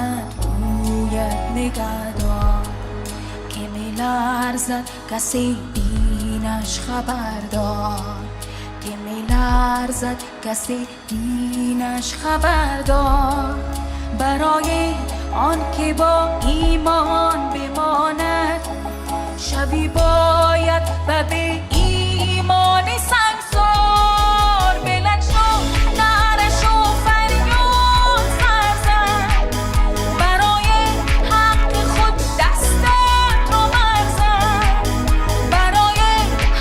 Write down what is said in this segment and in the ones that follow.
بماند گوید نگهدار که میلرزد کسی دینش خبردار که میلرزد کسی دینش خبردار برای آن که با ایمان بماند شبی باید و به ایمان سنگسار بلند شو نعرش و فریاد سرزن برای حق خود دستت رو برزن برای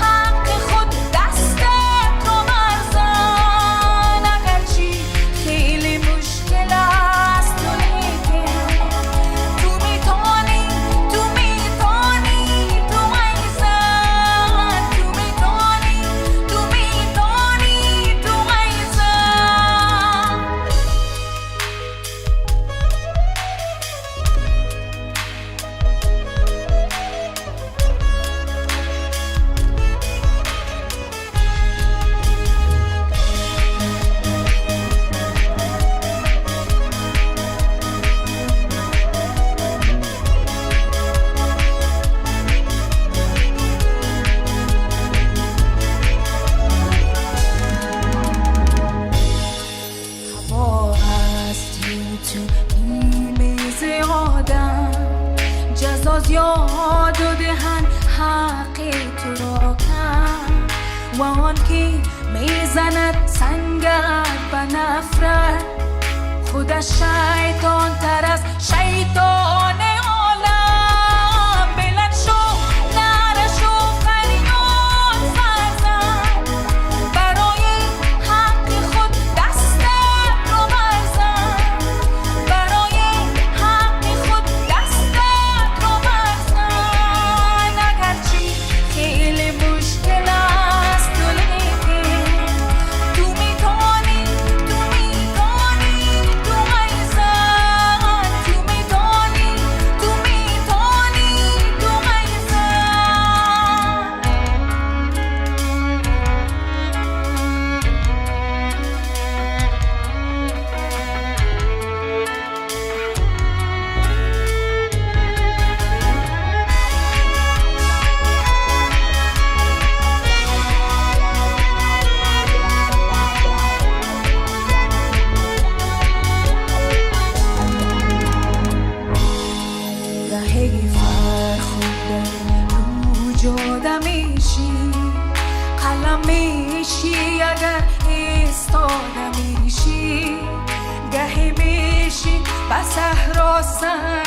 حق خود دستت رو برزن اگرچه خیلی مشکل است لیکن تو میتونی تو میتونی تو ایزن تو میتونی تو میتونی تو ایزن هوا هستی تو میز آدم جزا زیاد و دهن حق تو را کم و آن که میزند سنگر و نفرت خودش شیطان تر از شیطان عالم بلند شو نعرش و فریاد سرزن برای حق خود دستت رو برزن برای حق خود دستت رو برزن اگرچه خیلی مشکل است لیکن تو میتونی تو میتونی تو ایزن تو میتونی تو میتونی تو ایزن گاهی فرخنده رو جاده میشی قلم میشی اگر ایستاده میشی گاهی میشی به صحرا سنگ